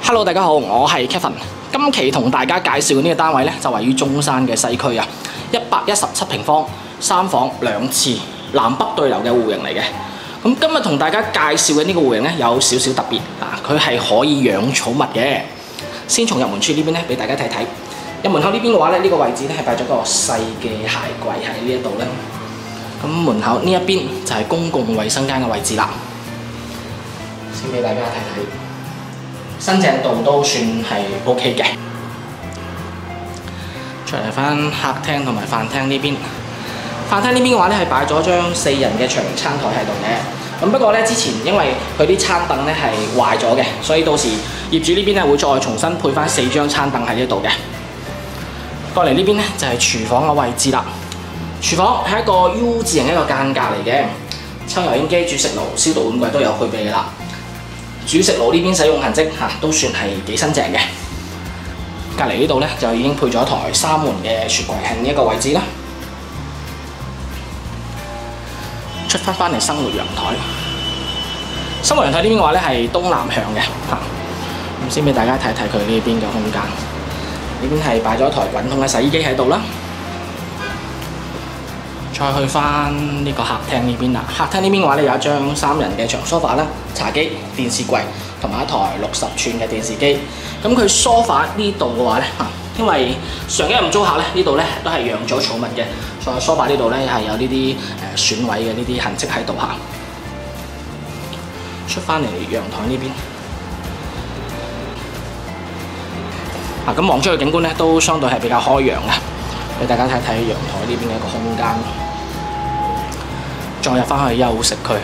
Hello， 大家好，我係 Kevin。今期同大家介紹嘅呢個單位咧，就位於中山嘅西區啊，117平方，3房2廁，南北對流嘅戶型嚟嘅。咁今日同大家介紹嘅呢個戶型咧，有少少特別啊，佢係可以養寵物嘅。先從入門處呢邊咧，俾大家睇睇。入門口呢邊嘅話咧，呢個位置咧係擺咗個細嘅鞋櫃喺呢一度咧。咁門口呢一邊就係公共衛生間嘅位置啦。先俾大家睇睇。新淨度都算係 OK 嘅。再嚟翻客廳同埋飯廳呢邊，飯廳呢邊嘅話咧係擺咗張4人嘅長餐台喺度嘅。咁不過咧之前因為佢啲餐凳咧係壞咗嘅，所以到時業主呢邊咧會再重新配翻4張餐凳喺呢度嘅。過嚟呢邊咧就係廚房嘅位置啦。廚房係一個 U 字形一個間隔嚟嘅，抽油煙機、煮食爐、消毒碗櫃都有配備嘅啦。煮食爐呢邊使用痕跡都算係幾新淨嘅。隔離呢度咧就已經配咗台3門嘅雪櫃喺呢一個位置啦。出翻嚟生活陽台，生活陽台呢邊嘅話咧係東南向嘅嚇。咁先俾大家睇睇佢呢邊嘅空間。呢邊係擺咗台滾筒嘅洗衣機喺度啦。再去翻呢個客廳呢邊啦，客廳呢邊嘅話咧有一張3人嘅長梳化啦、茶几、電視櫃同埋一台60寸嘅電視機。咁佢梳化呢度嘅話咧，因為上一任租客咧呢度咧都係養咗寵物嘅，所以梳化呢度咧係有呢啲損毀嘅呢啲痕跡喺度嚇。出翻嚟陽台呢邊，咁望出去景觀咧都相對係比較開揚嘅，俾大家睇睇陽台呢邊嘅一個空間。再入翻去休息區，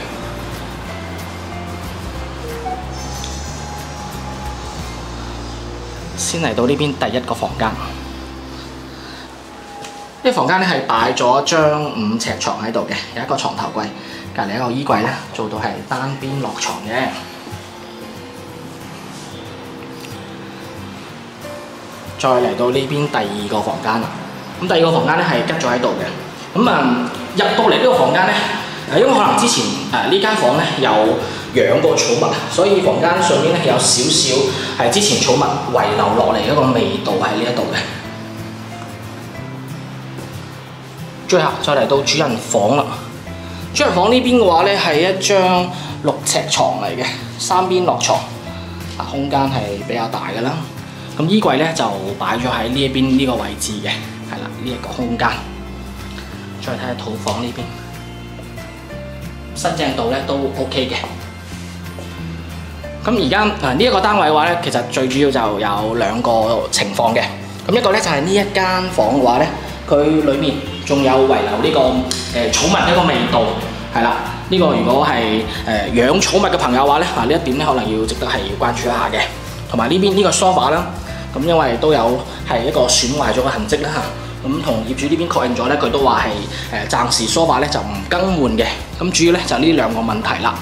先嚟到呢邊第一個房間。呢個房間咧係擺咗張5尺床喺度嘅，有一個床頭櫃，隔離一個衣櫃咧，做到係單邊落床嘅。再嚟到呢邊第二個房間啦。咁第二個房間咧係吉咗喺度嘅。咁入到嚟呢個房間咧。因為可能之前呢間房咧有養過寵物，所以房間上面咧有少少係之前寵物遺留落嚟嗰個味道喺呢一度嘅。最後再嚟到主人房啦。主人房呢邊嘅話咧係一張6尺床嚟嘅，3邊落床，空間係比較大嘅啦。咁衣櫃咧就擺咗喺呢一邊呢個位置嘅，係啦，呢一個空間。再睇下套房呢邊。新淨度咧都 OK 嘅。咁而家呢一個單位嘅話咧，其實最主要就有2個情況嘅。咁一個咧就係呢一間房嘅話咧，佢裏面仲有遺留呢個寵物嘅一個味道，係啦。呢個如果係養寵物嘅朋友嘅話咧，呢一點咧可能要值得係要關注一下嘅。同埋呢邊呢個梳化啦，咁因為都有係一個損壞咗嘅痕跡啦嚇。咁同業主呢邊確認咗咧，佢都話係暫時梳化咧就唔更換嘅。咁主要咧就呢2個問題啦。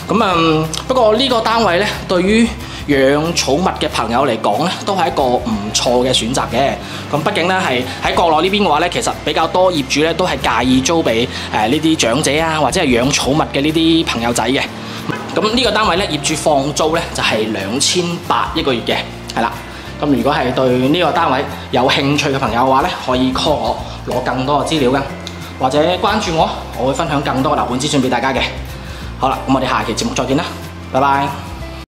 咁不過呢個單位咧，對於養寵物嘅朋友嚟講咧，都係一個唔錯嘅選擇嘅。咁畢竟咧係喺國內呢邊嘅話咧，其實比較多業主咧都係介意租俾呢啲長者啊，或者係養寵物嘅呢啲朋友仔嘅。咁呢個單位咧，業主放租咧就係2800一個月嘅，係啦。咁如果係對呢個單位有興趣嘅朋友嘅話咧，可以 call 我攞更多嘅資料㗎，或者關注我，我會分享更多嘅樓盤資訊俾大家嘅。好啦，咁我哋下期節目再見啦，拜拜。